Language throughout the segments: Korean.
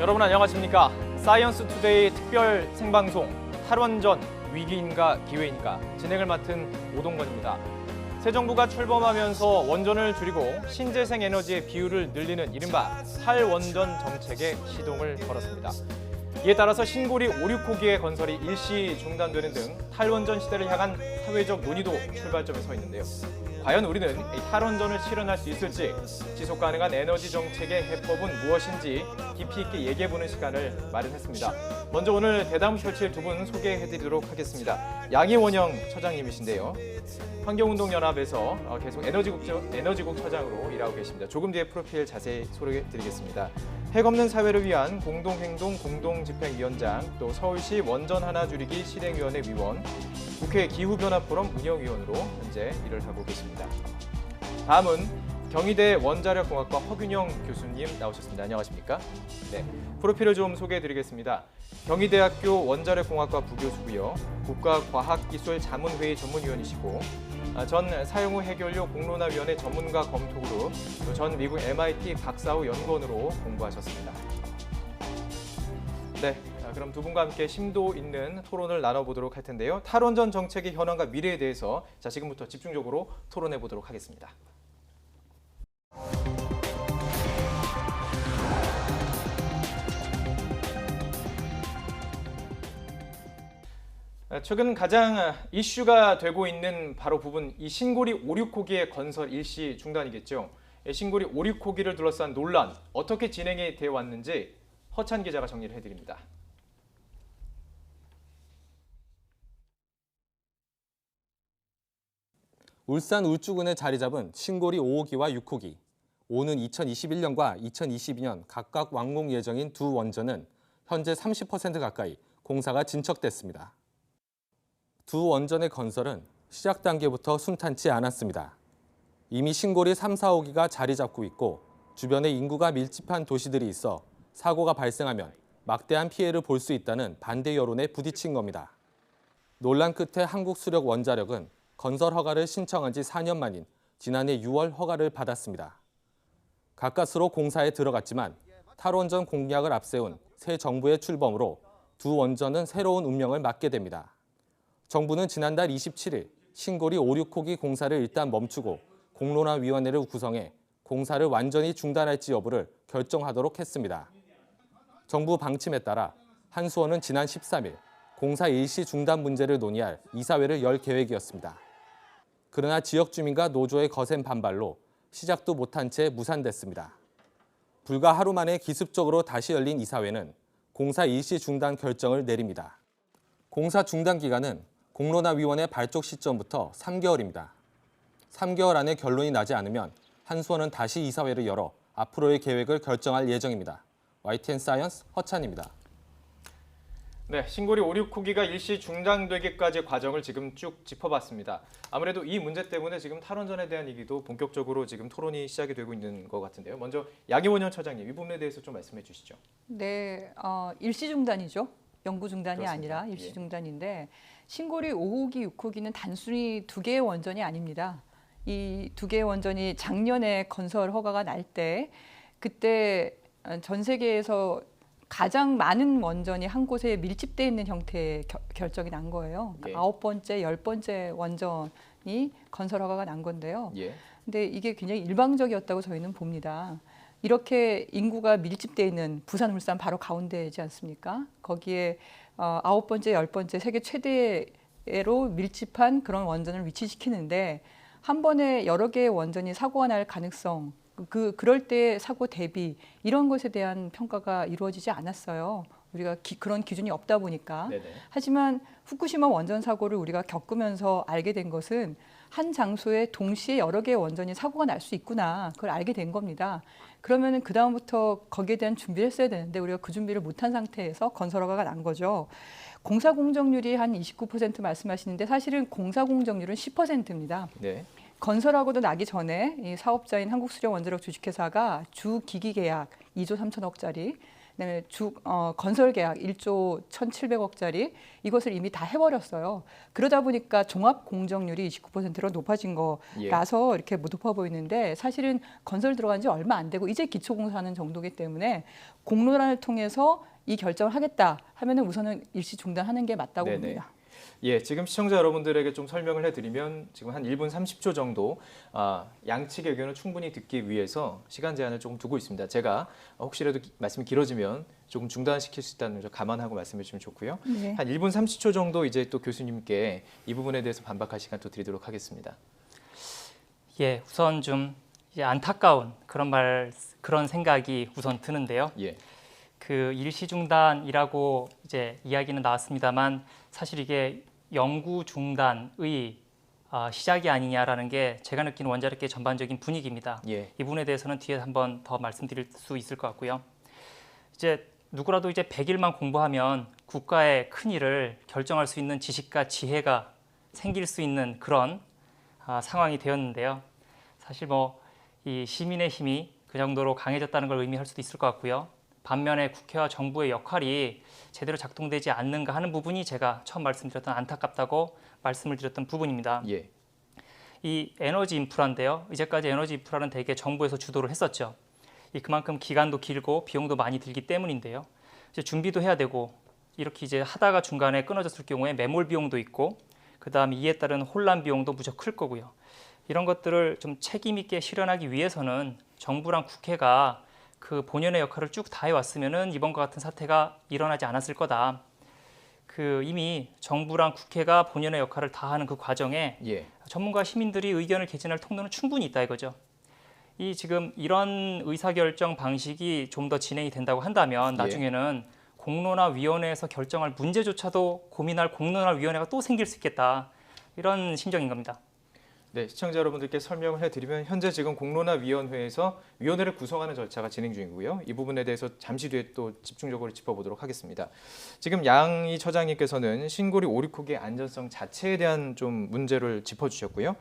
여러분 안녕하십니까? 사이언스 투데이 특별 생방송 탈원전 위기인가 기회인가 진행을 맡은 오동건입니다. 새 정부가 출범하면서 원전을 줄이고 신재생 에너지의 비율을 늘리는 이른바 탈원전 정책에 시동을 걸었습니다. 이에 따라서 신고리 5, 6호기의 건설이 일시 중단되는 등 탈원전 시대를 향한 사회적 논의도 출발점에 서 있는데요. 과연 우리는 이 탈원전을 실현할 수 있을지, 지속 가능한 에너지 정책의 해법은 무엇인지 깊이 있게 얘기해보는 시간을 마련했습니다. 먼저 오늘 대담 펼칠 두 분 소개해드리도록 하겠습니다. 양희원영 처장님이신데요. 환경운동연합에서 계속 에너지국 처장으로 일하고 계십니다. 조금 뒤에 프로필 자세히 소개해드리겠습니다. 핵 없는 사회를 위한 공동행동 공동집행위원장, 또 서울시 원전 하나 줄이기 실행위원회 위원, 국회 기후변화포럼 운영위원으로 현재 일을 하고 계십니다. 다음은 경희대 원자력공학과 허균영 교수님 나오셨습니다. 안녕하십니까? 네, 프로필을 좀 소개해드리겠습니다. 경희대학교 원자력공학과 부교수고요. 국가과학기술자문회의 전문위원이시고 전 사용후 해결료 공론화위원회 전문가 검토그룹, 또 전 미국 MIT 박사후 연구원으로 공부하셨습니다. 네, 그럼 두 분과 함께 심도 있는 토론을 나눠보도록 할 텐데요. 탈원전 정책의 현황과 미래에 대해서 지금부터 집중적으로 토론해 보도록 하겠습니다. 최근 가장 이슈가 되고 있는 바로 부분, 이 신고리 5, 6호기의 건설 일시 중단이겠죠. 신고리 5, 6호기를 둘러싼 논란, 어떻게 진행이 되어 왔는지 허찬 기자가 정리를 해드립니다. 울산 울주군에 자리 잡은 신고리 5호기와 6호기. 오는 2021년과 2022년 각각 완공 예정인 두 원전은 현재 30% 가까이 공사가 진척됐습니다. 두 원전의 건설은 시작 단계부터 순탄치 않았습니다. 이미 신고리 3, 4호기가 자리 잡고 있고 주변에 인구가 밀집한 도시들이 있어 사고가 발생하면 막대한 피해를 볼 수 있다는 반대 여론에 부딪힌 겁니다. 논란 끝에 한국수력원자력은 건설 허가를 신청한 지 4년 만인 지난해 6월 허가를 받았습니다. 가까스로 공사에 들어갔지만 탈원전 공약을 앞세운 새 정부의 출범으로 두 원전은 새로운 운명을 맞게 됩니다. 정부는 지난달 27일 신고리 5, 6호기 공사를 일단 멈추고 공론화위원회를 구성해 공사를 완전히 중단할지 여부를 결정하도록 했습니다. 정부 방침에 따라 한수원은 지난 13일 공사 일시 중단 문제를 논의할 이사회를 열 계획이었습니다. 그러나 지역 주민과 노조의 거센 반발로 시작도 못한 채 무산됐습니다. 불과 하루 만에 기습적으로 다시 열린 이사회는 공사 일시 중단 결정을 내립니다. 공사 중단 기간은 공론화위원회 발족 시점부터 3개월입니다. 3개월 안에 결론이 나지 않으면 한수원은 다시 이사회를 열어 앞으로의 계획을 결정할 예정입니다. YTN 사이언스 허찬입니다. 네, 신고리 5, 6호기가 일시 중단되기까지 과정을 지금 쭉 짚어봤습니다. 아무래도 이 문제 때문에 지금 탈원전에 대한 얘기도 본격적으로 지금 토론이 시작이 되고 있는 것 같은데요. 먼저 양희원 처장님, 이 부분에 대해서 좀 말씀해 주시죠. 네, 일시 중단이죠. 영구 중단이 그렇습니다. 아니라 일시 중단인데 신고리 5호기, 6호기는 단순히 두 개의 원전이 아닙니다. 이 두 개의 원전이 작년에 건설 허가가 날 때 그때 전 세계에서 가장 많은 원전이 한 곳에 밀집되어 있는 형태의 결정이 난 거예요. 예. 9번째, 10번째 원전이 건설 허가가 난 건데요. 예. 근데 이게 굉장히 일방적이었다고 저희는 봅니다. 이렇게 인구가 밀집되어 있는 부산, 울산 바로 가운데이지 않습니까? 거기에 9번째, 10번째 세계 최대로 밀집한 그런 원전을 위치시키는데 한 번에 여러 개의 원전이 사고가 날 가능성, 그럴 때 사고 대비 이런 것에 대한 평가가 이루어지지 않았어요. 우리가 그런 기준이 없다 보니까. 네네. 하지만 후쿠시마 원전 사고를 우리가 겪으면서 알게 된 것은 한 장소에 동시에 여러 개의 원전이 사고가 날 수 있구나. 그걸 알게 된 겁니다. 그러면은 그 다음부터 거기에 대한 준비를 했어야 되는데 우리가 그 준비를 못한 상태에서 건설 허가가 난 거죠. 공사 공정률이 한 29% 말씀하시는데 사실은 공사 공정률은 10%입니다. 네. 건설하고도 나기 전에 이 사업자인 한국수력원자력 주식회사가 주 기기 계약 2조 3천억짜리 그다음에 건설 계약 1조 1,700억짜리 이것을 이미 다 해버렸어요. 그러다 보니까 종합 공정률이 29%로 높아진 거라서 이렇게 높아 보이는데 사실은 건설 들어간 지 얼마 안 되고 이제 기초공사하는 정도이기 때문에 공론화를 통해서 이 결정을 하겠다 하면은 우선은 일시 중단하는 게 맞다고 네네. 봅니다. 예, 지금 시청자 여러분들에게 좀 설명을 해드리면 지금 한 1분 30초 정도 양측의 의견을 충분히 듣기 위해서 시간 제한을 조금 두고 있습니다. 제가 혹시라도 말씀이 길어지면 조금 중단시킬 수 있다는 점 감안하고 말씀해 주시면 좋고요. 네. 한 1분 30초 정도 이제 또 교수님께 이 부분에 대해서 반박할 시간 또 드리도록 하겠습니다. 예, 우선 좀 안타까운 그런 생각이 우선 드는데요. 예, 그 일시 중단이라고 이제 이야기는 나왔습니다만 사실 이게 영구 중단의 시작이 아니냐라는 게 제가 느끼는 원자력계 전반적인 분위기입니다. 예, 이 부분에 대해서는 뒤에 한번 더 말씀드릴 수 있을 것 같고요. 이제 누구라도 이제 100일만 공부하면 국가의 큰 일을 결정할 수 있는 지식과 지혜가 생길 수 있는 그런 상황이 되었는데요. 사실 뭐 이 시민의 힘이 그 정도로 강해졌다는 걸 의미할 수도 있을 것 같고요. 반면에 국회와 정부의 역할이 제대로 작동되지 않는가 하는 부분이 제가 처음 말씀드렸던 안타깝다고 말씀을 드렸던 부분입니다. 예, 이 에너지 인프라인데요. 이제까지 에너지 인프라는 대개 정부에서 주도를 했었죠. 그만큼 기간도 길고 비용도 많이 들기 때문인데요. 이제 준비도 해야 되고 이렇게 이제 하다가 중간에 끊어졌을 경우에 매몰 비용도 있고 그다음에 이에 따른 혼란 비용도 무척 클 거고요. 이런 것들을 좀 책임 있게 실현하기 위해서는 정부랑 국회가 그 본연의 역할을 쭉 다해왔으면은 이번과 같은 사태가 일어나지 않았을 거다. 그 이미 정부랑 국회가 본연의 역할을 다하는 그 과정에 예, 전문가 시민들이 의견을 개진할 통로는 충분히 있다 이거죠. 이 지금 이런 의사결정 방식이 좀 더 진행이 된다고 한다면 나중에는 공론화위원회에서 결정할 문제조차도 고민할 공론화위원회가 또 생길 수 있겠다. 이런 심정인 겁니다. 네, 시청자 여러분들께 설명을 해드리면 현재 지금 공론화위원회에서 위원회를 구성하는 절차가 진행 중이고요. 이 부분에 대해서 잠시 뒤에 또 집중적으로 짚어보도록 하겠습니다. 지금 양희 처장님께서는 신고리 오리콕의 안전성 자체에 대한 좀 문제를 짚어주셨고요.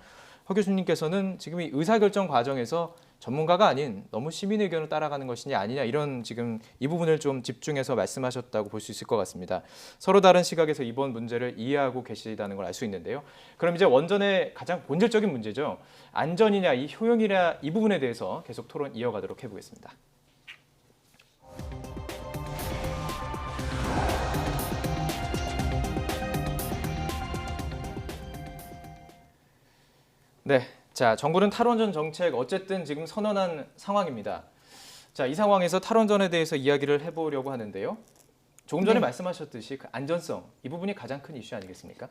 허 교수님께서는 지금 이 의사결정 과정에서 전문가가 아닌 너무 시민의 의견을 따라가는 것이냐 아니냐 이런 지금 이 부분을 좀 집중해서 말씀하셨다고 볼 수 있을 것 같습니다. 서로 다른 시각에서 이번 문제를 이해하고 계시다는 걸 알 수 있는데요. 그럼 이제 원전의 가장 본질적인 문제죠. 안전이냐 이 효용이냐 이 부분에 대해서 계속 토론 이어가도록 해보겠습니다. 네, 자 정부는 탈원전 정책 어쨌든 지금 선언한 상황입니다. 자, 이 상황에서 탈원전에 대해서 이야기를 해보려고 하는데요. 조금 전에 네. 말씀하셨듯이 그 안전성 이 부분이 가장 큰 이슈 아니겠습니까?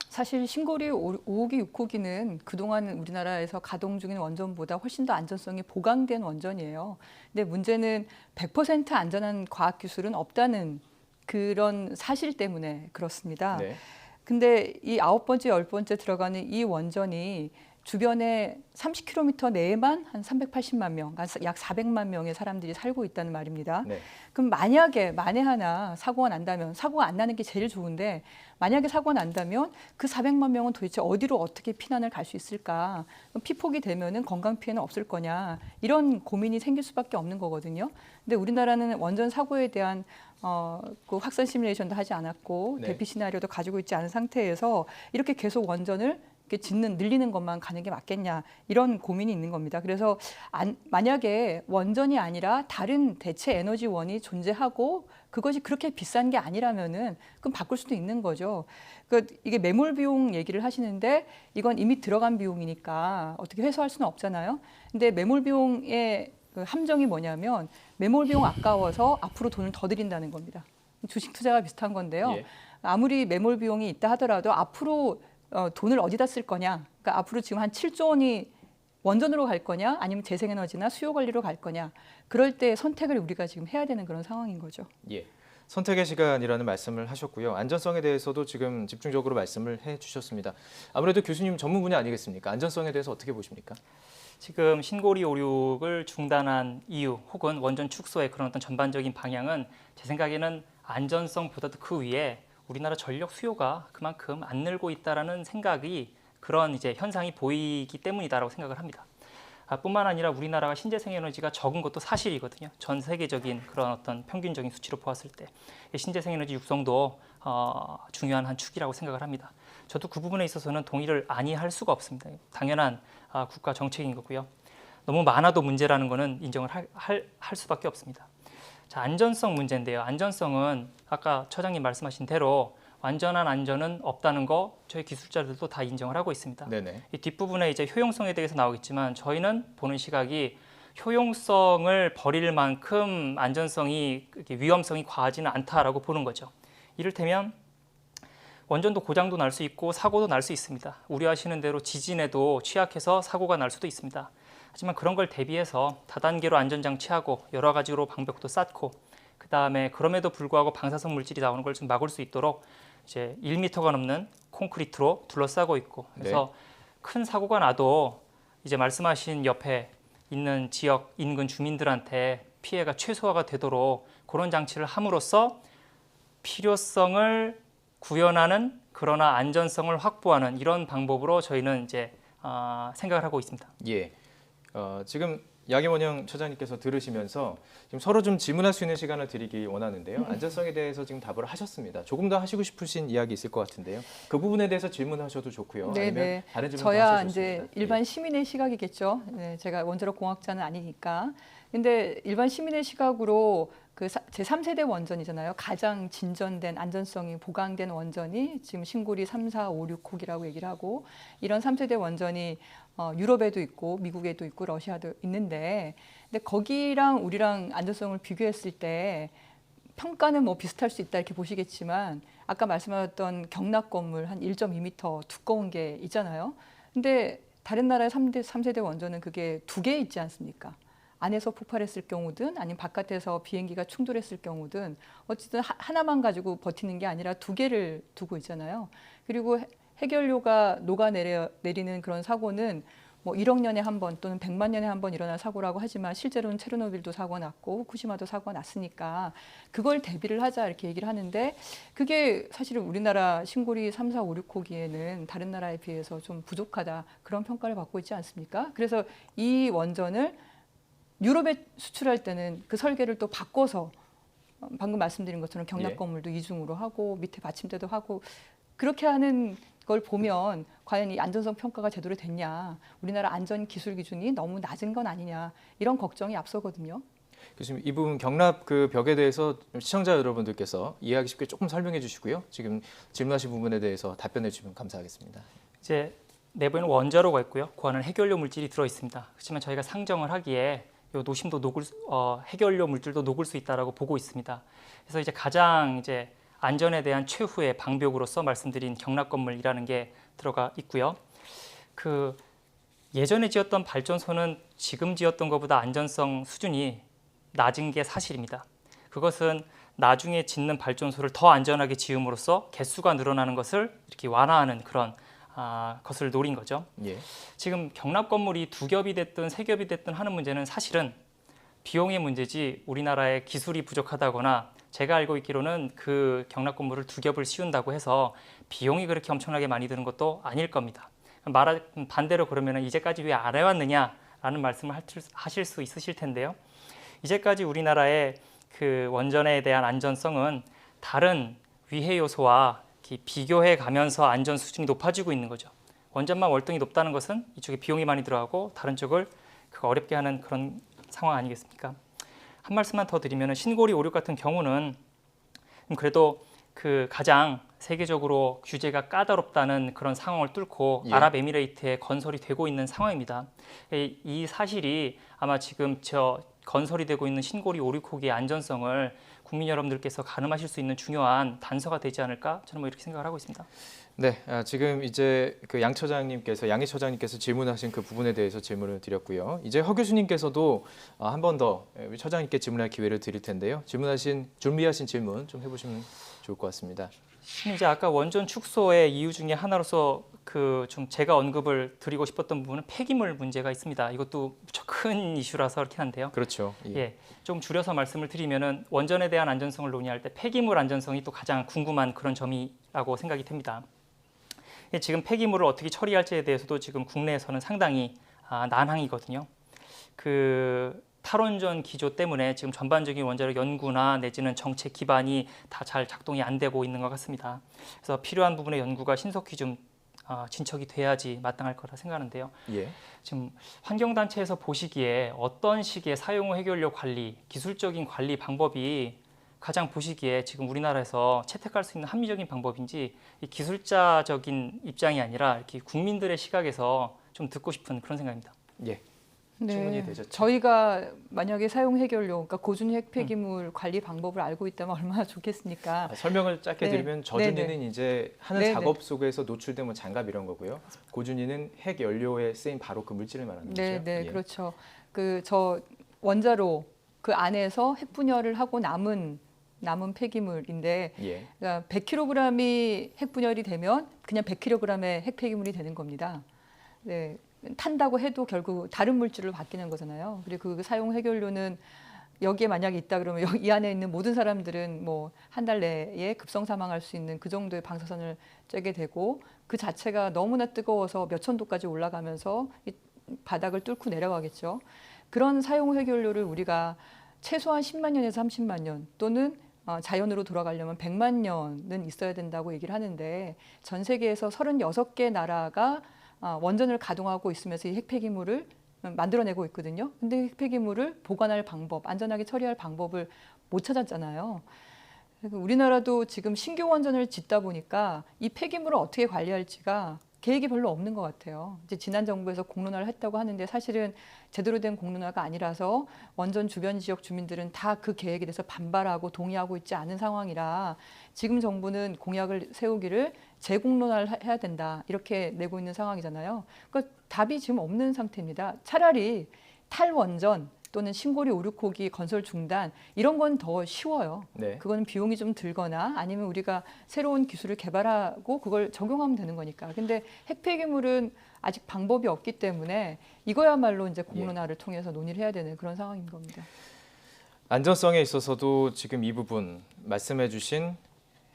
사실 신고리 5호기, 6호기는 그동안 우리나라에서 가동 중인 원전보다 훨씬 더 안전성이 보강된 원전이에요. 근데 문제는 100% 안전한 과학기술은 없다는 그런 사실 때문에 그렇습니다. 네. 근데 이 9번째, 10번째 들어가는 이 원전이 주변에 30km 내에만 한 380만 명, 약 400만 명의 사람들이 살고 있다는 말입니다. 네. 그럼 만에 하나 사고가 난다면, 사고가 안 나는 게 제일 좋은데 만약에 사고가 난다면 그 400만 명은 도대체 어디로 어떻게 피난을 갈 수 있을까? 그럼 피폭이 되면은 건강 피해는 없을 거냐? 이런 고민이 생길 수밖에 없는 거거든요. 근데 우리나라는 원전 사고에 대한 그 확산 시뮬레이션도 하지 않았고 네. 대피 시나리오도 가지고 있지 않은 상태에서 이렇게 계속 원전을 이렇게 늘리는 것만 가는 게 맞겠냐 이런 고민이 있는 겁니다. 그래서 만약에 원전이 아니라 다른 대체 에너지원이 존재하고 그것이 그렇게 비싼 게 아니라면은 그럼 바꿀 수도 있는 거죠. 그러니까 이게 매몰 비용 얘기를 하시는데 이건 이미 들어간 비용이니까 어떻게 회수할 수는 없잖아요. 근데 매몰 비용의 그 함정이 뭐냐면 매몰 비용 아까워서 앞으로 돈을 더 들인다는 겁니다. 주식 투자가 비슷한 건데요. 예. 아무리 매몰 비용이 있다 하더라도 앞으로 돈을 어디다 쓸 거냐. 그러니까 앞으로 지금 한 7조 원이 원전으로 갈 거냐 아니면 재생에너지나 수요 관리로 갈 거냐. 그럴 때 선택을 우리가 지금 해야 되는 그런 상황인 거죠. 예. 선택의 시간이라는 말씀을 하셨고요. 안전성에 대해서도 지금 집중적으로 말씀을 해주셨습니다. 아무래도 교수님 전문 분야 아니겠습니까? 안전성에 대해서 어떻게 보십니까? 지금 신고리 오륙을 중단한 이유 혹은 원전 축소의 그런 어떤 전반적인 방향은 제 생각에는 안전성보다도 그 위에 우리나라 전력 수요가 그만큼 안 늘고 있다라는 생각이 그런 이제 현상이 보이기 때문이다라고 생각을 합니다. 뿐만 아니라 우리나라가 신재생 에너지가 적은 것도 사실이거든요. 전 세계적인 그런 어떤 평균적인 수치로 보았을 때 신재생 에너지 육성도 중요한 한 축이라고 생각을 합니다. 저도 그 부분에 있어서는 동의를 아니할 수가 없습니다. 당연한 국가 정책인 거고요. 너무 많아도 문제라는 거는 인정을 할 수밖에 없습니다. 자, 안전성 문제인데요. 안전성은 아까 처장님 말씀하신 대로 완전한 안전은 없다는 거 저희 기술자들도 다 인정을 하고 있습니다. 네네. 이 뒷부분에 이제 효용성에 대해서 나오겠지만 저희는 보는 시각이 효용성을 버릴 만큼 안전성이 위험성이 과하지는 않다라고 보는 거죠. 이를테면 원전도 고장도 날 수 있고 사고도 날 수 있습니다. 우려하시는 대로 지진에도 취약해서 사고가 날 수도 있습니다. 하지만 그런 걸 대비해서 다단계로 안전장치하고 여러 가지로 방벽도 쌓고 그 다음에 그럼에도 불구하고 방사성 물질이 나오는 걸 좀 막을 수 있도록 이제 1m가 넘는 콘크리트로 둘러싸고 있고 그래서 큰 사고가 나도 이제 말씀하신 옆에 있는 지역 인근 주민들한테 피해가 최소화가 되도록 그런 장치를 함으로써 필요성을 구현하는 그러나 안전성을 확보하는 이런 방법으로 저희는 이제 생각을 하고 있습니다. 예. 지금 양혜원영 처장님께서 들으시면서 지금 서로 좀 질문할 수 있는 시간을 드리기 원하는데요. 안전성에 대해서 지금 답을 하셨습니다. 조금 더 하시고 싶으신 이야기 있을 것 같은데요. 그 부분에 대해서 질문하셔도 좋고요. 네, 아니면 네. 다른 질문 저야 하셔도 이제 좋습니다. 일반 시민의 시각이겠죠. 네, 제가 원자력 공학자는 아니니까. 근데 일반 시민의 시각으로 그 제3세대 원전이잖아요. 가장 진전된 안전성이 보강된 원전이 지금 신고리 3, 4, 5, 6호기라고 얘기를 하고 이런 3세대 원전이 유럽에도 있고 미국에도 있고 러시아도 있는데 근데 거기랑 우리랑 안전성을 비교했을 때 평가는 뭐 비슷할 수 있다 이렇게 보시겠지만 아까 말씀하셨던 경납 건물 한 1.2m 두꺼운 게 있잖아요. 근데 다른 나라의 3세대 원전은 그게 2개 있지 않습니까? 안에서 폭발했을 경우든 아니면 바깥에서 비행기가 충돌했을 경우든 어쨌든 하나만 가지고 버티는 게 아니라 2개를 두고 있잖아요. 그리고 해결료가 녹아내리는 그런 사고는 뭐 1억 년에 한 번 또는 100만 년에 한 번 일어날 사고라고 하지만 실제로는 체르노빌도 사고가 났고 후쿠시마도 사고가 났으니까 그걸 대비를 하자 이렇게 얘기를 하는데 그게 사실은 우리나라 신고리 3, 4, 5, 6호기에는 다른 나라에 비해서 좀 부족하다 그런 평가를 받고 있지 않습니까? 그래서 이 원전을 유럽에 수출할 때는 그 설계를 또 바꿔서 방금 말씀드린 것처럼 경납 건물도 이중으로 하고 밑에 받침대도 하고 그렇게 하는 걸 보면 과연 이 안전성 평가가 제대로 됐냐, 우리나라 안전 기술 기준이 너무 낮은 건 아니냐 이런 걱정이 앞서거든요. 교수님, 이 부분 경납 그 벽에 대해서 시청자 여러분들께서 이해하기 쉽게 조금 설명해 주시고요. 지금 질문하신 부분에 대해서 답변해 주시면 감사하겠습니다. 이제 내부에는 원자로가 있고요. 그 안에 해결료 물질이 들어 있습니다. 그렇지만 저희가 상정을 하기에 요 노심도 해결료 물질도 녹을 수 있다라고 보고 있습니다. 그래서 이제 가장 이제 안전에 대한 최후의 방벽으로서 말씀드린 경납 건물이라는 게 들어가 있고요. 그 예전에 지었던 발전소는 지금 지었던 것보다 안전성 수준이 낮은 게 사실입니다. 그것은 나중에 짓는 발전소를 더 안전하게 지음으로써 개수가 늘어나는 것을 이렇게 완화하는 그런 것을 노린 거죠. 예. 지금 경납 건물이 2겹이 됐든 3겹이 됐든 하는 문제는 사실은 비용의 문제지 우리나라의 기술이 부족하다거나 제가 알고 있기로는 그 경납 건물을 2겹을 씌운다고 해서 비용이 그렇게 엄청나게 많이 드는 것도 아닐 겁니다. 반대로 그러면 이제까지 왜 안 해왔느냐라는 말씀을 하실 수 있으실 텐데요. 이제까지 우리나라의 그 원전에 대한 안전성은 다른 위해 요소와 비교해 가면서 안전 수준이 높아지고 있는 거죠. 원전만 월등히 높다는 것은 이쪽에 비용이 많이 들어가고 다른 쪽을 어렵게 하는 그런 상황 아니겠습니까? 한 말씀만 더 드리면 신고리 5, 6 같은 경우는 그래도 그 가장 세계적으로 규제가 까다롭다는 그런 상황을 뚫고 아랍에미레이트에 건설이 되고 있는 상황입니다. 이 사실이 아마 지금 건설이 되고 있는 신고리 5, 6호기의 안전성을 국민 여러분들께서 가늠하실 수 있는 중요한 단서가 되지 않을까 저는 뭐 이렇게 생각을 하고 있습니다. 네, 지금 이제 그 양희 처장님께서 질문하신 그 부분에 대해서 질문을 드렸고요. 이제 허 교수님께서도 한 번 더 처장님께 질문할 기회를 드릴 텐데요. 준비하신 질문 좀 해보시면 좋을 것 같습니다. 이제 아까 원전 축소의 이유 중에 하나로서 좀 제가 언급을 드리고 싶었던 부분은 폐기물 문제가 있습니다. 이것도 무척 큰 이슈라서 그렇긴 한데요. 그렇죠. 좀 줄여서 말씀을 드리면은 원전에 대한 안전성을 논의할 때 폐기물 안전성이 또 가장 궁금한 그런 점이라고 생각이 됩니다. 지금 폐기물을 어떻게 처리할지에 대해서도 지금 국내에서는 상당히 난항이거든요. 그 탈원전 기조 때문에 지금 전반적인 원자력 연구나 내지는 정책 기반이 다 잘 작동이 안 되고 있는 것 같습니다. 그래서 필요한 부분의 연구가 신속히 좀 진척이 돼야지 마땅할 거라 생각하는데요. 예. 지금 환경단체에서 보시기에 어떤 식의 사용 후 해결료 관리, 기술적인 관리 방법이 가장 보시기에 지금 우리나라에서 채택할 수 있는 합리적인 방법인지 이 기술자적인 입장이 아니라 이렇게 국민들의 시각에서 좀 듣고 싶은 그런 생각입니다. 예. 충분히 되셨죠? 저희가 만약에 사용 해결료, 그러니까 고준위 핵폐기물 관리 방법을 알고 있다면 얼마나 좋겠습니까? 설명을 짧게 네. 드리면 저준위는 네네. 이제 하는 네네. 작업 속에서 노출된 뭐 장갑 이런 거고요. 고준위는 핵 연료에 쓰인 바로 그 물질을 말하는 거죠. 네, 네, 예. 그렇죠. 그 저 원자로 그 안에서 핵 분열을 하고 남은 폐기물인데, 예. 그러니까 100kg이 핵 분열이 되면 그냥 100kg의 핵 폐기물이 되는 겁니다. 네, 탄다고 해도 결국 다른 물질로 바뀌는 거잖아요. 그리고 그 사용 해결료는 여기에 만약에 있다 그러면 이 안에 있는 모든 사람들은 뭐 한 달 내에 급성 사망할 수 있는 그 정도의 방사선을 쬐게 되고, 그 자체가 너무나 뜨거워서 몇천 도까지 올라가면서 이 바닥을 뚫고 내려가겠죠. 그런 사용 해결료를 우리가 최소한 10만 년에서 30만 년 또는 자연으로 돌아가려면 100만 년은 있어야 된다고 얘기를 하는데, 전 세계에서 36개 나라가 원전을 가동하고 있으면서 이 핵폐기물을 만들어내고 있거든요. 근데 핵폐기물을 보관할 방법, 안전하게 처리할 방법을 못 찾았잖아요. 우리나라도 지금 신규 원전을 짓다 보니까 이 폐기물을 어떻게 관리할지가 계획이 별로 없는 것 같아요. 이제 지난 정부에서 공론화를 했다고 하는데 사실은 제대로 된 공론화가 아니라서 원전 주변 지역 주민들은 다 그 계획에 대해서 반발하고 동의하고 있지 않은 상황이라 지금 정부는 공약을 세우기를 재공론화를 해야 된다 이렇게 내고 있는 상황이잖아요. 그러니까 답이 지금 없는 상태입니다. 차라리 탈원전 또는 신고리 오륙호기 건설 중단 이런 건 더 쉬워요. 네. 그건 비용이 좀 들거나 아니면 우리가 새로운 기술을 개발하고 그걸 적용하면 되는 거니까. 근데 핵폐기물은 아직 방법이 없기 때문에 이거야말로 이제 공론화를 통해서 논의를 해야 되는 그런 상황인 겁니다. 안전성에 있어서도 지금 이 부분 말씀해주신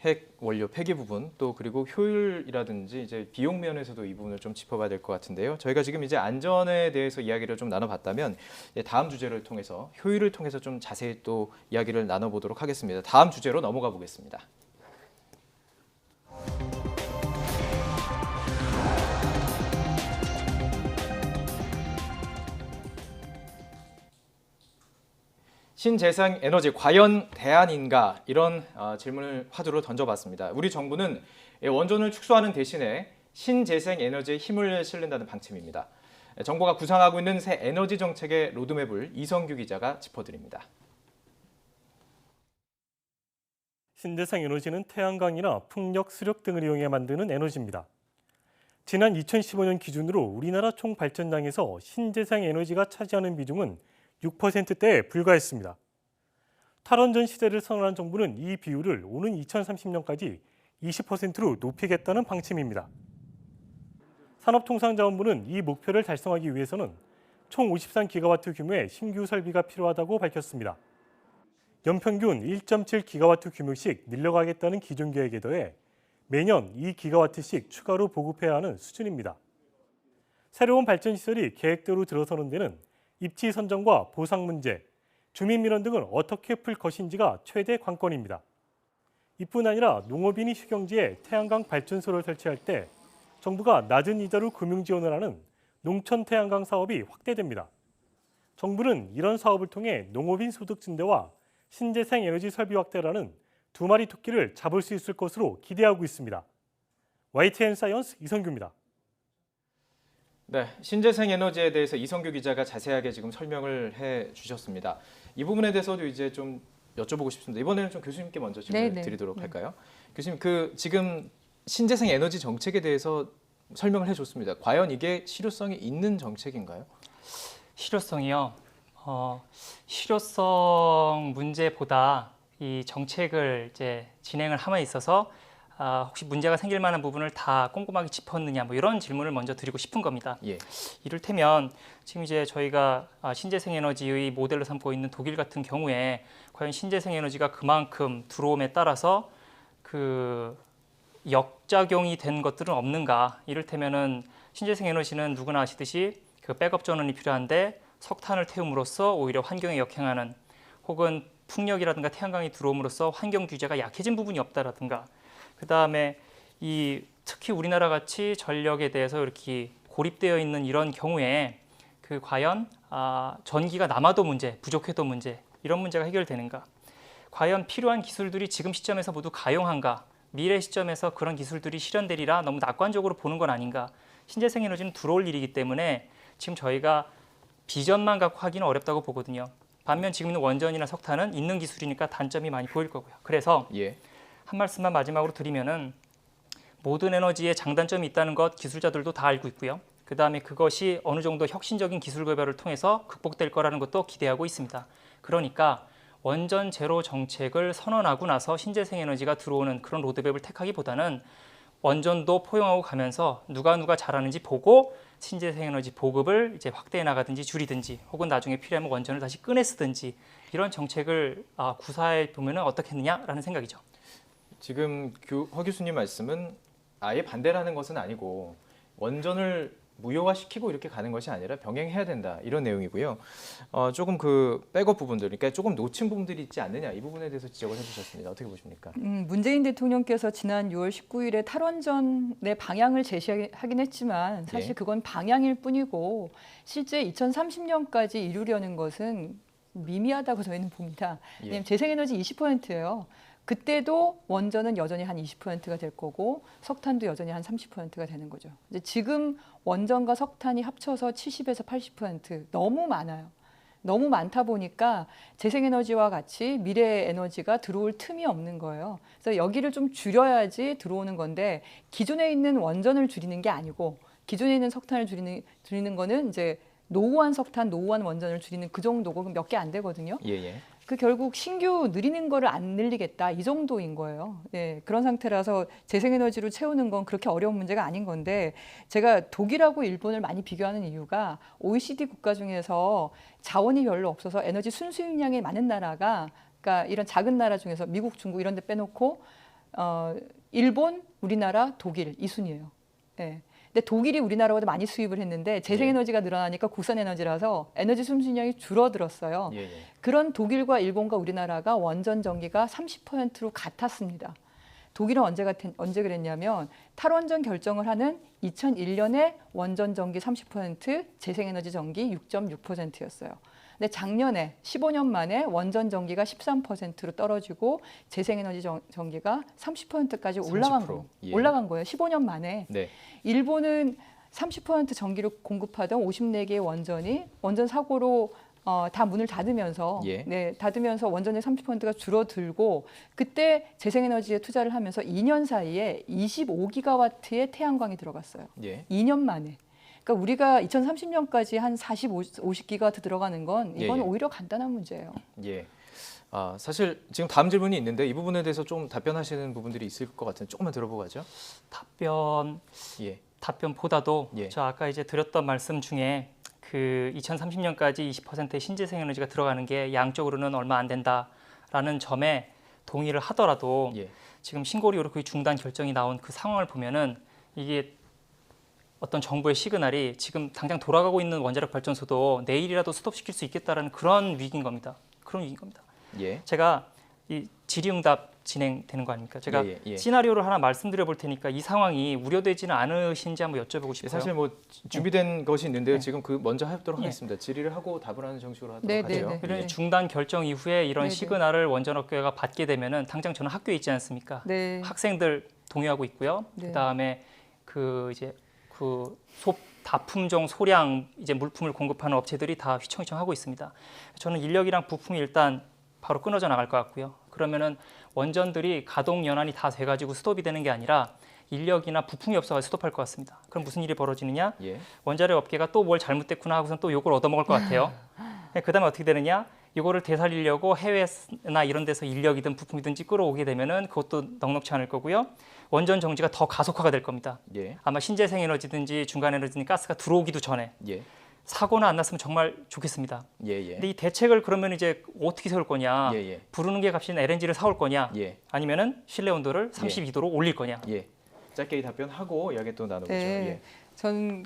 핵 원료 폐기 부분 또 그리고 효율이라든지 이제 비용 면에서도 이 부분을 좀 짚어봐야 될 것 같은데요. 저희가 지금 이제 안전에 대해서 이야기를 좀 나눠봤다면 다음 주제를 통해서 효율을 통해서 좀 자세히 또 이야기를 나눠보도록 하겠습니다. 다음 주제로 넘어가 보겠습니다. 신재생 에너지 과연 대안인가 이런 질문을 화두로 던져봤습니다. 우리 정부는 원전을 축소하는 대신에 신재생 에너지에 힘을 실는다는 방침입니다. 정부가 구상하고 있는 새 에너지 정책의 로드맵을 이성규 기자가 짚어드립니다. 신재생 에너지는 태양광이나 풍력, 수력 등을 이용해 만드는 에너지입니다. 지난 2015년 기준으로 우리나라 총 발전량에서 신재생 에너지가 차지하는 비중은 6%대에 불과했습니다. 탈원전 시대를 선언한 정부는 이 비율을 오는 2030년까지 20%로 높이겠다는 방침입니다. 산업통상자원부는 이 목표를 달성하기 위해서는 총 53기가와트 규모의 신규 설비가 필요하다고 밝혔습니다. 연평균 1.7기가와트 규모씩 늘려가겠다는 기존 계획에 더해 매년 2기가와트씩 추가로 보급해야 하는 수준입니다. 새로운 발전시설이 계획대로 들어서는 데는 입지 선정과 보상 문제, 주민 민원 등을 어떻게 풀 것인지가 최대 관건입니다. 이뿐 아니라 농업인이 휴경지에 태양광 발전소를 설치할 때 정부가 낮은 이자로 금융 지원을 하는 농촌 태양광 사업이 확대됩니다. 정부는 이런 사업을 통해 농업인 소득 증대와 신재생 에너지 설비 확대라는 두 마리 토끼를 잡을 수 있을 것으로 기대하고 있습니다. YTN 사이언스 이성규입니다. 네, 신재생 에너지에 대해서 이성규 기자가 자세하게 지금 설명을 해주셨습니다. 이 부분에 대해서도 이제 좀 여쭤보고 싶습니다. 이번에는 좀 교수님께 먼저 질문을 드리도록 할까요? 교수님, 지금 신재생 에너지 정책에 대해서 설명을 해줬습니다. 과연 이게 실효성이 있는 정책인가요? 실효성이요. 실효성 문제보다 이 정책을 이제 진행을 함에 있어서 혹시 문제가 생길 만한 부분을 다 꼼꼼하게 짚었느냐 뭐 이런 질문을 먼저 드리고 싶은 겁니다. 예. 이를테면 지금 이제 저희가 신재생 에너지의 모델로 삼고 있는 독일 같은 경우에 과연 신재생 에너지가 그만큼 들어옴에 따라서 그 역작용이 된 것들은 없는가? 이를테면은 신재생 에너지는 누구나 아시듯이 그 백업 전원이 필요한데 석탄을 태움으로써 오히려 환경에 역행하는 혹은 풍력이라든가 태양광이 들어옴으로써 환경 규제가 약해진 부분이 없다라든가 그다음에 특히 우리나라 같이 전력에 대해서 이렇게 고립되어 있는 이런 경우에 과연 전기가 남아도 문제, 부족해도 문제 이런 문제가 해결되는가? 과연 필요한 기술들이 지금 시점에서 모두 가용한가? 미래 시점에서 그런 기술들이 실현되리라 너무 낙관적으로 보는 건 아닌가? 신재생 에너지는 들어올 일이기 때문에 지금 저희가 비전만 갖고 하기는 어렵다고 보거든요. 반면 지금 있는 원전이나 석탄은 있는 기술이니까 단점이 많이 보일 거고요. 그래서 예. 한 말씀만 마지막으로 드리면은 모든 에너지에 장단점이 있다는 것 기술자들도 다 알고 있고요. 그다음에 그것이 어느 정도 혁신적인 기술 개발을 통해서 극복될 거라는 것도 기대하고 있습니다. 그러니까 원전 제로 정책을 선언하고 나서 신재생 에너지가 들어오는 그런 로드맵을 택하기보다는 원전도 포용하고 가면서 누가 잘하는지 보고 신재생 에너지 보급을 이제 확대해 나가든지 줄이든지 혹은 나중에 필요하면 원전을 다시 꺼내 쓰든지 이런 정책을 구사해 보면 어떻겠느냐라는 생각이죠. 지금 허 교수님 말씀은 아예 반대라는 것은 아니고 원전을 무효화시키고 이렇게 가는 것이 아니라 병행해야 된다 이런 내용이고요. 조금 그 백업 부분들, 그러니까 조금 놓친 부분들이 있지 않느냐 이 부분에 대해서 지적을 해주셨습니다. 어떻게 보십니까? 문재인 대통령께서 지난 6월 19일에 탈원전의 방향을 제시하긴 했지만 사실 예. 그건 방향일 뿐이고 실제 2030년까지 이루려는 것은 미미하다고 저희는 봅니다. 예. 왜냐하면 재생에너지 20%예요. 그때도 원전은 여전히 한 20%가 될 거고 석탄도 여전히 한 30%가 되는 거죠. 이제 지금 원전과 석탄이 합쳐서 70에서 80% 너무 많아요. 너무 많다 보니까 재생에너지와 같이 미래 에너지가 들어올 틈이 없는 거예요. 그래서 여기를 좀 줄여야지 들어오는 건데 기존에 있는 원전을 줄이는 게 아니고 기존에 있는 석탄을 줄이는 거는 이제 노후한 석탄, 노후한 원전을 줄이는 그 정도고 몇 개 안 되거든요. 예. 그 결국 신규 늘리는 거를 안 늘리겠다 이 정도인 거예요. 예, 그런 상태라서 재생에너지로 채우는 건 그렇게 어려운 문제가 아닌 건데 제가 독일하고 일본을 많이 비교하는 이유가 OECD 국가 중에서 자원이 별로 없어서 에너지 순수용량이 많은 나라가 그러니까 이런 작은 나라 중에서 미국, 중국 이런 데 빼놓고 일본, 우리나라, 독일 이 순이에요. 예. 근데 독일이 우리나라보다 많이 수입을 했는데 재생에너지가 늘어나니까 국산에너지라서 에너지 순수용량이 줄어들었어요. 예. 그런 독일과 일본과 우리나라가 원전 전기가 30%로 같았습니다. 독일은 언제 그랬냐면 탈원전 결정을 하는 2001년에 원전 전기 30%, 재생에너지 전기 6.6%였어요. 근데 작년에 15년 만에 원전 전기가 13%로 떨어지고 재생에너지 전기가 30%까지 올라간 30%. 거예요. 예. 올라간 거예요. 15년 만에. 네. 일본은 30% 전기를 공급하던 54개의 원전이 원전 사고로 다 문을 닫으면서 예. 닫으면서 원전의 30%가 줄어들고 그때 재생에너지에 투자를 하면서 2년 사이에 25기가와트의 태양광이 들어갔어요. 예. 2년 만에. 그러니까 우리가 2030년까지 한 50기가와트 들어가는 건 이건 예. 오히려 간단한 문제예요. 예. 사실 지금 다음 질문이 있는데 이 부분에 대해서 좀 답변하시는 부분들이 있을 것 같은데 조금만 들어보고 가죠. 예. 답변보다도 예. 저 아까 이제 드렸던 말씀 중에 그 2030년까지 20%의 신재생 에너지가 들어가는 게 양적으로는 얼마 안 된다라는 점에 동의를 하더라도 예. 지금 신고리 요르크의 중단 결정이 나온 그 상황을 보면은 이게 어떤 정부의 시그널이 지금 당장 돌아가고 있는 원자력 발전소도 내일이라도 스톱시킬 수 있겠다라는 그런 위기인 겁니다. 그런 위기인 겁니다. 예. 제가 이 질의응답 진행되는 거 아닙니까? 제가 예. 시나리오를 하나 말씀드려 볼 테니까 이 상황이 우려되지는 않으신지 한번 여쭤보고 싶어요. 사실 뭐 준비된 것이 있는데요. 네. 지금 그 먼저 하도록 예. 하겠습니다. 질의를 하고 답을 하는 정식으로 하도록 네, 하죠. 네, 네. 그래서 중단 결정 이후에 이런 네네. 시그널을 원전업계가 받게 되면은 당장 저는 학교에 있지 않습니까? 네. 학생들 동요하고 있고요. 네. 그다음에 다품종 소량 이제 물품을 공급하는 업체들이 다 휘청휘청하고 있습니다. 저는 인력이랑 부품이 일단 바로 끊어져 나갈 것 같고요. 그러면은 원전들이 가동 연한이 다 돼가지고 스톱이 되는 게 아니라 인력이나 부품이 없어서 스톱할 것 같습니다. 그럼 무슨 일이 벌어지느냐? 예. 원자력 업계가 또 뭘 잘못됐구나 하고선 또 욕을 얻어먹을 것 같아요. 그다음에 어떻게 되느냐? 이거를 되살리려고 해외나 이런 데서 인력이든 부품이든지 끌어오게 되면은 그것도 넉넉치 않을 거고요. 원전 정지가 더 가속화가 될 겁니다. 예. 아마 신재생 에너지든지 중간 에너지든지 가스가 들어오기도 전에 예. 사고나 안 났으면 정말 좋겠습니다. 예. 근데 이 대책을 그러면 이제 어떻게 세울 거냐? 예. 부르는 게 값인 LNG를 사올 거냐? 예. 아니면은 실내 온도를 32도로 올릴 거냐? 예. 짧게 이 답변하고 이야기 또 나눠보죠. 네. 예. 저는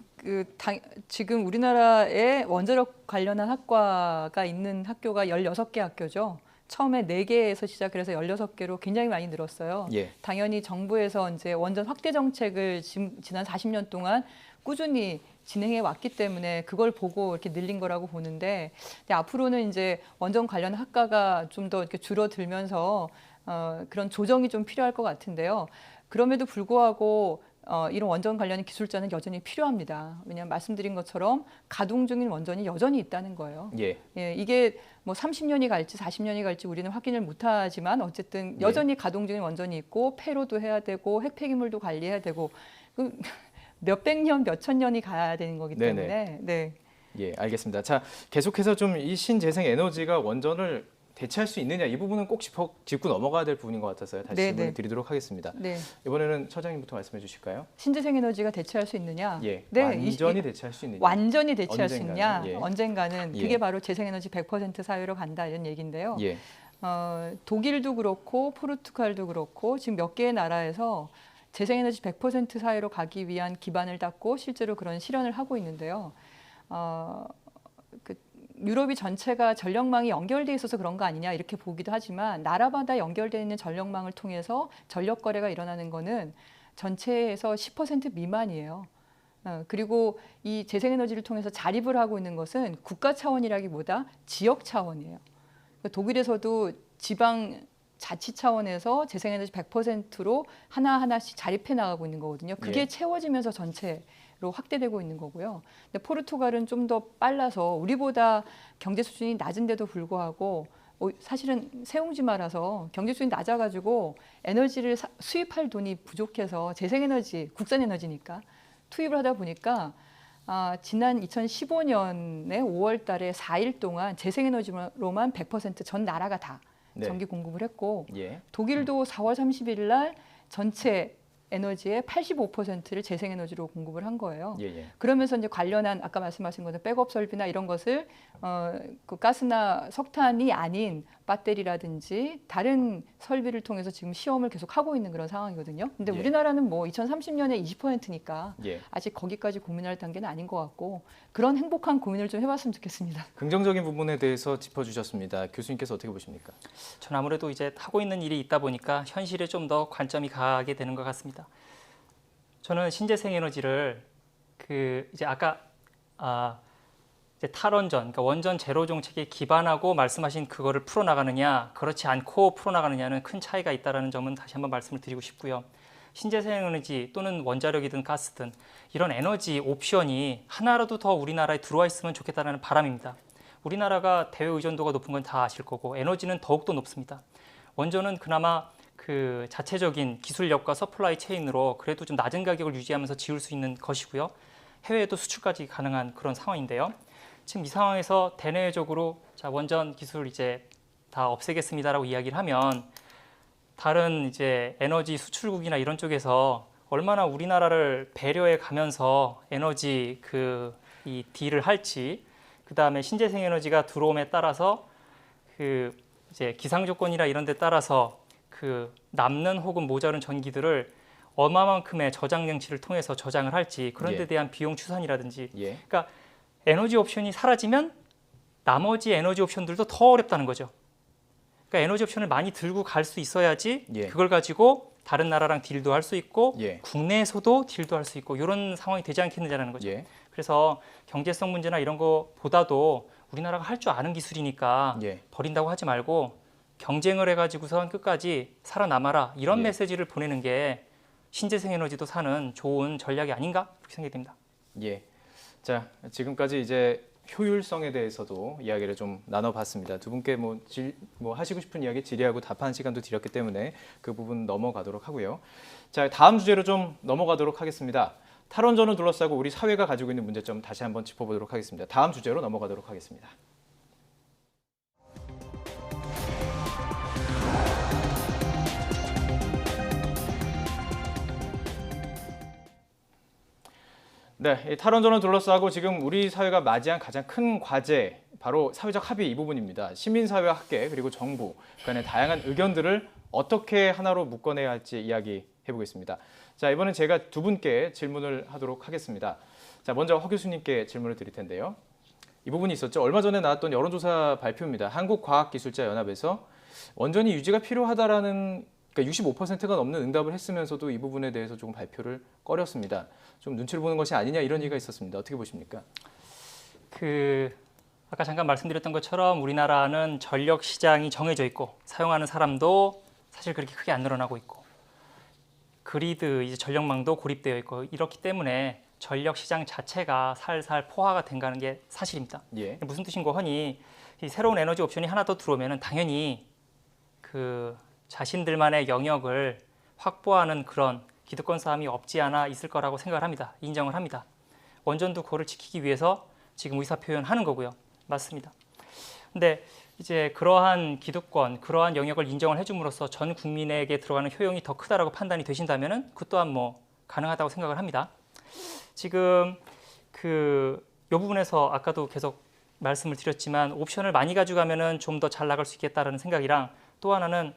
지금 우리나라에 원자력 관련한 학과가 있는 학교가 16개 학교죠. 처음에 4개에서 시작을 해서 16개로 굉장히 많이 늘었어요. 예. 당연히 정부에서 이제 원전 확대 정책을 지난 40년 동안 꾸준히 진행해 왔기 때문에 그걸 보고 이렇게 늘린 거라고 보는데, 근데 앞으로는 이제 원전 관련 학과가 좀 더 이렇게 줄어들면서 그런 조정이 좀 필요할 것 같은데요. 그럼에도 불구하고 이런 원전 관련 기술자는 여전히 필요합니다. 왜냐하면 말씀드린 것처럼 가동 중인 원전이 여전히 있다는 거예요. 예. 예, 이게 뭐 30년이 갈지 40년이 갈지 우리는 확인을 못하지만 어쨌든 여전히 가동 중인 원전이 있고 폐로도 해야 되고 핵폐기물도 관리해야 되고 몇백 년, 몇천 년이 가야 되는 거기 때문에 네. 예, 알겠습니다. 자, 계속해서 좀 이 신재생 에너지가 원전을 대체할 수 있느냐 이 부분은 꼭 짚고 넘어가야 될 부분인 것 같아서요. 다시 네, 질문을 네. 드리도록 하겠습니다. 네. 이번에는 처장님부터 말씀해 주실까요? 신재생 에너지가 대체할 수 있느냐? 예, 네, 완전히 대체할 수 있느냐? 완전히 대체할 수 언젠가는, 있느냐? 예. 언젠가는 예. 그게 바로 재생에너지 100% 사회로 간다 이런 얘기인데요. 예, 독일도 그렇고 포르투갈도 그렇고 지금 몇 개의 나라에서 재생에너지 100% 사회로 가기 위한 기반을 닦고 실제로 그런 실현을 하고 있는데요. 유럽이 전체가 전력망이 연결돼 있어서 그런 거 아니냐 이렇게 보기도 하지만 나라마다 연결되어 있는 전력망을 통해서 전력 거래가 일어나는 거는 전체에서 10% 미만이에요. 그리고 이 재생에너지를 통해서 자립을 하고 있는 것은 국가 차원이라기보다 지역 차원이에요. 독일에서도 지방 자치 차원에서 재생에너지 100%로 하나하나씩 자립해 나가고 있는 거거든요. 그게 예. 채워지면서 전체로 확대되고 있는 거고요. 근데 포르투갈은 좀 더 빨라서 우리보다 경제 수준이 낮은데도 불구하고 사실은 세웅지마라서 경제 수준이 낮아가지고 에너지를 수입할 돈이 부족해서 재생에너지, 국산에너지니까 투입을 하다 보니까 지난 2015년에 5월 달에 4일 동안 재생에너지로만 100% 전 나라가 다 네. 전기 공급을 했고 예, 독일도 4월 30일 날 전체 에너지의 85%를 재생에너지로 공급을 한 거예요. 예, 예. 그러면서 이제 관련한 아까 말씀하신 것처럼 백업 설비나 이런 것을 그 가스나 석탄이 아닌 배터리라든지 다른 설비를 통해서 지금 시험을 계속 하고 있는 그런 상황이거든요. 근데 예. 우리나라는 뭐 2030년에 20%니까 예. 아직 거기까지 고민할 단계는 아닌 것 같고 그런 행복한 고민을 좀 해봤으면 좋겠습니다. 긍정적인 부분에 대해서 짚어주셨습니다. 교수님께서 어떻게 보십니까? 전 아무래도 이제 하고 있는 일이 있다 보니까 현실에 좀 더 관점이 가게 되는 것 같습니다. 저는 신재생 에너지를 이제 아까 이제 탈원전, 그러니까 원전 제로 정책에 기반하고 말씀하신 그거를 풀어나가느냐, 그렇지 않고 풀어나가느냐는 큰 차이가 있다는 점은 다시 한번 말씀을 드리고 싶고요. 신재생 에너지 또는 원자력이든 가스든 이런 에너지 옵션이 하나라도 더 우리나라에 들어와 있으면 좋겠다는 바람입니다. 우리나라가 대외 의존도가 높은 건 다 아실 거고 에너지는 더욱더 높습니다. 원전은 그나마 그 자체적인 기술력과 서플라이 체인으로 그래도 좀 낮은 가격을 유지하면서 지을 수 있는 것이고요. 해외에도 수출까지 가능한 그런 상황인데요. 지금 이 상황에서 대내적으로 자, 원전 기술 이제 다 없애겠습니다라고 이야기를 하면 다른 이제 에너지 수출국이나 이런 쪽에서 얼마나 우리나라를 배려해 가면서 에너지 이 딜을 할지, 그 다음에 신재생 에너지가 들어옴에 따라서 이제 기상 조건이나 이런 데 따라서 남는 혹은 모자른 전기들을 얼마만큼의 저장 장치를 통해서 저장을 할지 그런 데 예. 대한 비용 추산이라든지 예, 그러니까 에너지 옵션이 사라지면 나머지 에너지 옵션들도 더 어렵다는 거죠. 그러니까 에너지 옵션을 많이 들고 갈 수 있어야지 예. 그걸 가지고 다른 나라랑 딜도 할 수 있고 예. 국내에서도 딜도 할 수 있고 이런 상황이 되지 않겠느냐는 거죠. 예, 그래서 경제성 문제나 이런 거보다도 우리나라가 할 줄 아는 기술이니까 예. 버린다고 하지 말고 경쟁을 해가지고선 끝까지 살아남아라 이런 예. 메시지를 보내는 게 신재생 에너지도 사는 좋은 전략이 아닌가 그렇게 생각이 됩니다. 예. 자, 지금까지 이제 효율성에 대해서도 이야기를 좀 나눠봤습니다. 두 분께 뭐 하시고 싶은 이야기 질의하고 답하는 시간도 드렸기 때문에 그 부분 넘어가도록 하고요. 자, 다음 주제로 좀 넘어가도록 하겠습니다. 탈원전을 둘러싸고 우리 사회가 가지고 있는 문제점 다시 한번 짚어보도록 하겠습니다. 다음 주제로 넘어가도록 하겠습니다. 네, 이 탈원전을 둘러싸고 지금 우리 사회가 맞이한 가장 큰 과제, 바로 사회적 합의 이 부분입니다. 시민사회와 학계 그리고 정부 간의 다양한 의견들을 어떻게 하나로 묶어내야 할지 이야기해 해보겠습니다. 자, 이번엔 제가 두 분께 질문을 하도록 하겠습니다. 자, 먼저 허 교수님께 질문을 드릴 텐데요. 이 부분이 있었죠. 얼마 전에 나왔던 여론조사 발표입니다. 한국과학기술자연합에서 원전이 유지가 필요하다라는, 그러니까 65%가 넘는 응답을 했으면서도 이 부분에 대해서 조금 발표를 꺼렸습니다. 좀 눈치를 보는 것이 아니냐 이런 얘기가 있었습니다. 어떻게 보십니까? 아까 잠깐 말씀드렸던 것처럼 우리나라는 전력 시장이 정해져 있고 사용하는 사람도 사실 그렇게 크게 안 늘어나고 있고 그리드 이제 전력망도 고립되어 있고 이렇기 때문에 전력 시장 자체가 살살 포화가 된다는 게 사실입니다. 예. 무슨 뜻인고 하니 이 새로운 에너지 옵션이 하나 더 들어오면은 당연히 그 자신들만의 영역을 확보하는 그런 기득권 싸움이 없지 않아 있을 거라고 생각을 합니다. 인정을 합니다. 원전도 그거를 지키기 위해서 지금 의사 표현하는 거고요. 맞습니다. 근데 이제 그러한 기득권, 그러한 영역을 인정을 해줌으로써 전 국민에게 들어가는 효용이 더 크다라고 판단이 되신다면은 그 또한 뭐 가능하다고 생각을 합니다. 지금 이 부분에서 아까도 계속 말씀을 드렸지만 옵션을 많이 가져가면은 좀 더 잘 나갈 수 있겠다라는 생각이랑 또 하나는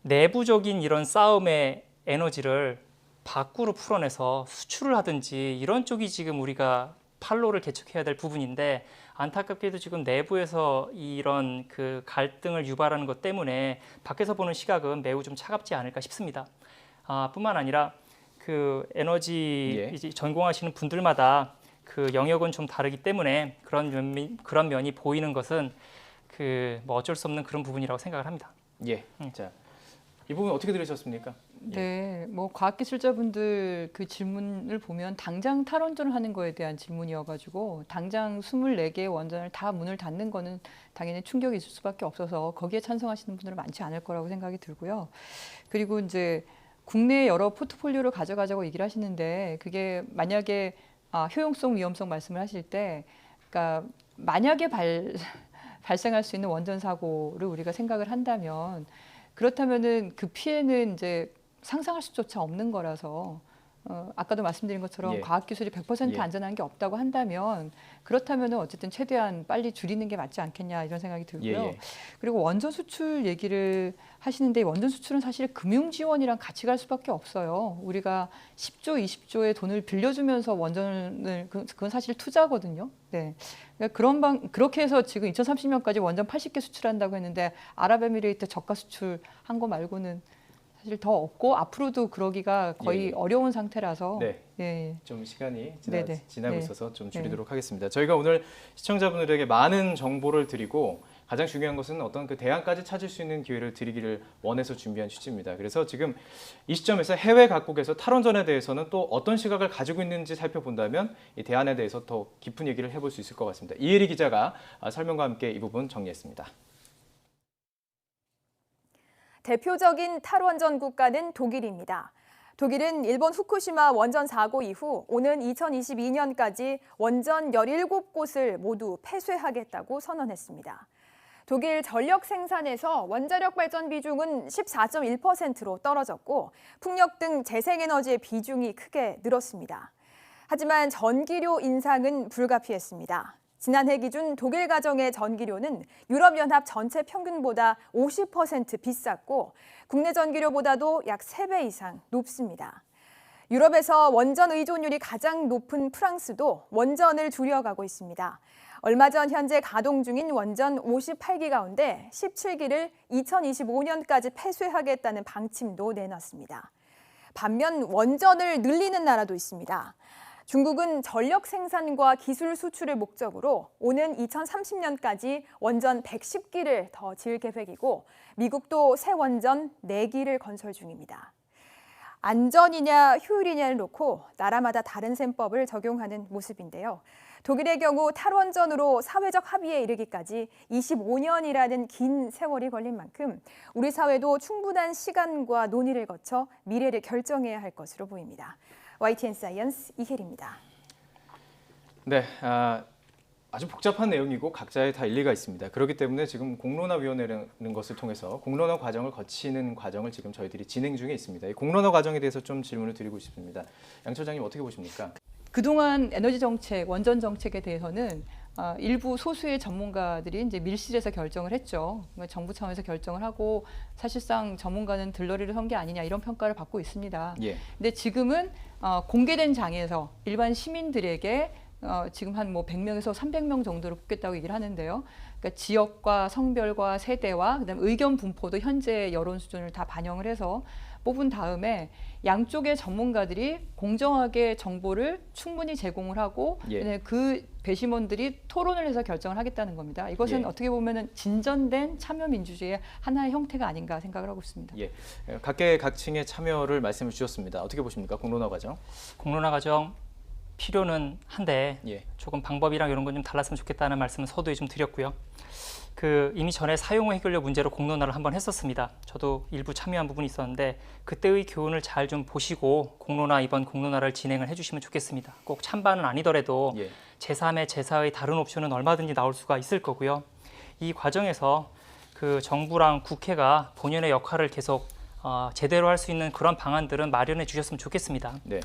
내부적인 이런 싸움의 에너지를 밖으로 풀어내서 수출을 하든지 이런 쪽이 지금 우리가 판로를 개척해야 될 부분인데 안타깝게도 지금 내부에서 이런 그 갈등을 유발하는 것 때문에 밖에서 보는 시각은 매우 좀 차갑지 않을까 싶습니다. 뿐만 아니라 그 에너지 이제 전공하시는 분들마다 그 영역은 좀 다르기 때문에 그런 면이 보이는 것은 뭐 어쩔 수 없는 그런 부분이라고 생각을 합니다. 예. 자, 이 부분 어떻게 들으셨습니까? 네, 뭐 과학기술자분들 그 질문을 보면 당장 탈원전을 하는 거에 대한 질문이어가지고 당장 24개의 원전을 다 문을 닫는 거는 당연히 충격이 있을 수밖에 없어서 거기에 찬성하시는 분들은 많지 않을 거라고 생각이 들고요. 그리고 이제 국내 여러 포트폴리오를 가져가자고 얘기를 하시는데 그게 만약에 효용성, 위험성 말씀을 하실 때, 그러니까 만약에 발생할 수 있는 원전 사고를 우리가 생각을 한다면 그렇다면은 그 피해는 이제 상상할 수조차 없는 거라서 아까도 말씀드린 것처럼 과학기술이 100% 안전한 게 없다고 한다면 그렇다면은 어쨌든 최대한 빨리 줄이는 게 맞지 않겠냐 이런 생각이 들고요. 그리고 원전 수출 얘기를 하시는데 원전 수출은 사실 금융 지원이랑 같이 갈 수밖에 없어요. 우리가 10조, 20조의 돈을 빌려주면서 원전을 그건 사실 투자거든요. 네. 그러니까 그렇게 해서 지금 2030년까지 원전 80개 수출한다고 했는데 아랍에미레이트 저가 수출한 거 말고는 사실 더 없고 앞으로도 그러기가 거의 어려운 상태라서 좀 시간이 네네. 지나고 있어서 좀 줄이도록 하겠습니다. 저희가 오늘 시청자분들에게 많은 정보를 드리고 가장 중요한 것은 어떤 그 대안까지 찾을 수 있는 기회를 드리기를 원해서 준비한 취지입니다. 그래서 지금 이 시점에서 해외 각국에서 탈원전에 대해서는 또 어떤 시각을 가지고 있는지 살펴본다면 이 대안에 대해서 더 깊은 얘기를 해볼 수 있을 것 같습니다. 이혜리 기자가 설명과 함께 이 부분 정리했습니다. 대표적인 탈원전 국가는 독일입니다. 독일은 일본 후쿠시마 원전 사고 이후 오는 2022년까지 원전 17곳을 모두 폐쇄하겠다고 선언했습니다. 독일 전력 생산에서 원자력 발전 비중은 14.1%로 떨어졌고 풍력 등 재생에너지의 비중이 크게 늘었습니다. 하지만 전기료 인상은 불가피했습니다. 지난해 기준 독일 가정의 전기료는 유럽연합 전체 평균보다 50% 비쌌고 국내 전기료보다도 약 3배 이상 높습니다. 유럽에서 원전 의존율이 가장 높은 프랑스도 원전을 줄여가고 있습니다. 얼마 전 현재 가동 중인 원전 58기 가운데 17기를 2025년까지 폐쇄하겠다는 방침도 내놨습니다. 반면 원전을 늘리는 나라도 있습니다. 중국은 전력 생산과 기술 수출을 목적으로 오는 2030년까지 원전 110기를 더 지을 계획이고 미국도 새 원전 4기를 건설 중입니다. 안전이냐 효율이냐를 놓고 나라마다 다른 셈법을 적용하는 모습인데요. 독일의 경우 탈원전으로 사회적 합의에 이르기까지 25년이라는 긴 세월이 걸린 만큼 우리 사회도 충분한 시간과 논의를 거쳐 미래를 결정해야 할 것으로 보입니다. YTN 사이언스 이혜리입니다. 네, 아주 복잡한 내용이고 각자의 다 일리가 있습니다. 그렇기 때문에 지금 공론화위원회라는 것을 통해서 공론화 과정을 거치는 과정을 지금 저희들이 진행 중에 있습니다. 이 공론화 과정에 대해서 좀 질문을 드리고 싶습니다. 양 처장님 어떻게 보십니까? 그동안 에너지 정책, 원전 정책에 대해서는 일부 소수의 전문가들이 이제 밀실에서 결정을 했죠. 그러니까 정부 차원에서 결정을 하고 사실상 전문가는 들러리를 선 게 아니냐 이런 평가를 받고 있습니다. 예. 근데 지금은 공개된 장에서 일반 시민들에게 지금 한 뭐 100명에서 300명 정도로 뽑겠다고 얘기를 하는데요. 그러니까 지역과 성별과 세대와 그다음에 의견 분포도 현재 여론 수준을 다 반영을 해서 뽑은 다음에 양쪽의 전문가들이 공정하게 정보를 충분히 제공을 하고 예. 그 배심원들이 토론을 해서 결정을 하겠다는 겁니다. 이것은 예. 어떻게 보면은 진전된 참여 민주주의의 하나의 형태가 아닌가 생각을 하고 있습니다. 예. 각계각층의 참여를 말씀해 주셨습니다. 어떻게 보십니까? 공론화 과정. 공론화 과정 필요는 한데 예. 조금 방법이랑 이런 건 좀 달랐으면 좋겠다는 말씀을 서두에 좀 드렸고요. 이미 전에 사용 후 해결력 문제로 공론화를 한번 했었습니다. 저도 일부 참여한 부분이 있었는데 그때의 교훈을 잘 좀 보시고 이번 공론화를 진행을 해주시면 좋겠습니다. 꼭 찬반은 아니더라도 예. 제3의 제4의 다른 옵션은 얼마든지 나올 수가 있을 거고요. 이 과정에서 정부랑 국회가 본연의 역할을 계속 제대로 할 수 있는 그런 방안들은 마련해 주셨으면 좋겠습니다. 네.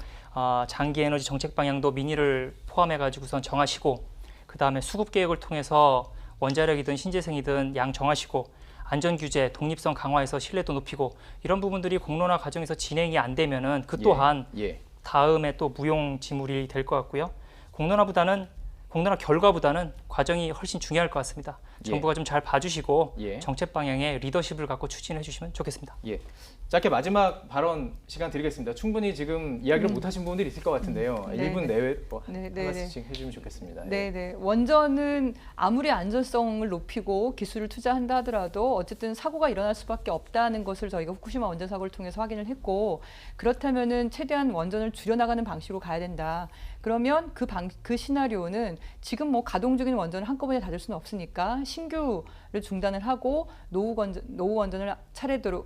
장기 에너지 정책 방향도 민의를 포함해 가지고선 정하시고 그다음에 수급 계획을 통해서 원자력이든 신재생이든 양 정하시고 안전 규제, 독립성 강화해서 신뢰도 높이고 이런 부분들이 공론화 과정에서 진행이 안 되면은 그 또한 예. 다음에 또 무용지물이 될 것 같고요. 공론화 결과보다는 과정이 훨씬 중요할 것 같습니다. 정부가 좀 잘 봐주시고 예. 정책 방향에 리더십을 갖고 추진해 주시면 좋겠습니다. 예. 짧게 마지막 발언 시간 드리겠습니다. 충분히 지금 이야기를 못 하신 부분들이 있을 것 같은데요. 네, 1분 네. 내외 네, 한 네, 말씀씩 해주면 좋겠습니다. 예. 네네. 원전은 아무리 안전성을 높이고 기술을 투자한다 하더라도 어쨌든 사고가 일어날 수밖에 없다는 것을 저희가 후쿠시마 원전 사고를 통해서 확인을 했고 그렇다면은 최대한 원전을 줄여나가는 방식으로 가야 된다. 그러면 그 시나리오는 지금 뭐 가동 중인 원전을 한꺼번에 닫을 수는 없으니까 신규를 중단을 하고 노후 원전을 차례대로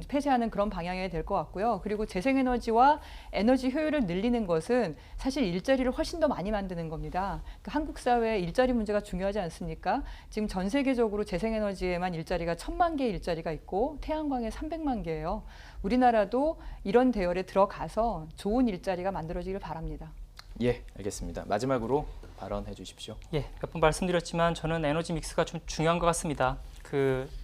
폐쇄하는 그런 방향이 될 것 같고요. 그리고 재생에너지와 에너지 효율을 늘리는 것은 사실 일자리를 훨씬 더 많이 만드는 겁니다. 그러니까 한국 사회의 일자리 문제가 중요하지 않습니까? 지금 전 세계적으로 재생에너지에만 일자리가 1000만 개의 일자리가 있고 태양광에 300만 개예요. 우리나라도 이런 대열에 들어가서 좋은 일자리가 만들어지길 바랍니다. 예, 알겠습니다. 마지막으로 발언해 주십시오. 예, 몇 번 말씀드렸지만 저는 에너지 믹스가 좀 중요한 것 같습니다.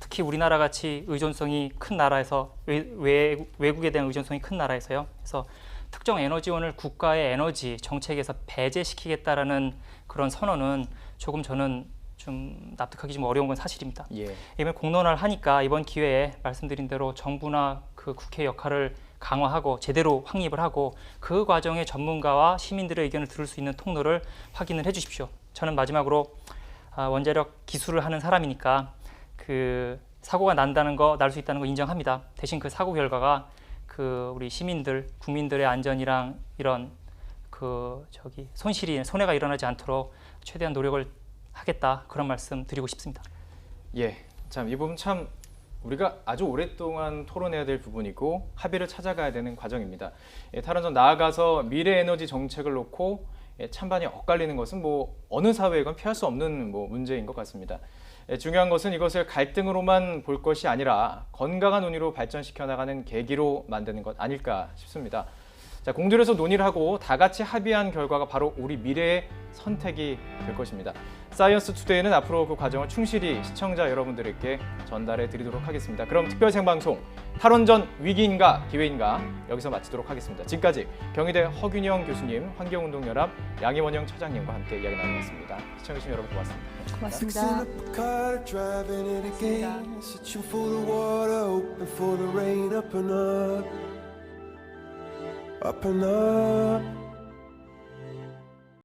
특히 우리나라 같이 의존성이 큰 나라에서 외국에 대한 의존성이 큰 나라에서요. 그래서 특정 에너지원을 국가의 에너지 정책에서 배제시키겠다라는 그런 선언은 조금 저는 좀 납득하기 좀 어려운 건 사실입니다. 예. 이번 공론화를 하니까 이번 기회에 말씀드린 대로 정부나 국회 역할을 강화하고 제대로 확립을 하고 그 과정에 전문가와 시민들의 의견을 들을 수 있는 통로를 확인을 해주십시오. 저는 마지막으로 원자력 기술을 하는 사람이니까 사고가 날 수 있다는 거 인정합니다. 대신 그 사고 결과가 우리 시민들, 국민들의 안전이랑 이런 손해가 일어나지 않도록 최대한 노력을 하겠다 그런 말씀 드리고 싶습니다. 예, 참 이 부분 참 우리가 아주 오랫동안 토론해야 될 부분이고 합의를 찾아가야 되는 과정입니다. 탈원전 나아가서 미래 에너지 정책을 놓고 찬반이 엇갈리는 것은 뭐 어느 사회건 피할 수 없는 문제인 것 같습니다. 중요한 것은 이것을 갈등으로만 볼 것이 아니라 건강한 논의로 발전시켜 나가는 계기로 만드는 것 아닐까 싶습니다. 자, 공들여서 논의를 하고 다 같이 합의한 결과가 바로 우리 미래의 선택이 될 것입니다. 사이언스 투데이는 앞으로 그 과정을 충실히 시청자 여러분들에게 전달해 드리도록 하겠습니다. 그럼 특별 생방송 탈원전 위기인가 기회인가 여기서 마치도록 하겠습니다. 지금까지 경희대 허균영 교수님, 환경운동연합 양희원영 차장님과 함께 이야기 나누었습니다. 시청해주신 여러분 고맙습니다. 고맙습니다. Up and up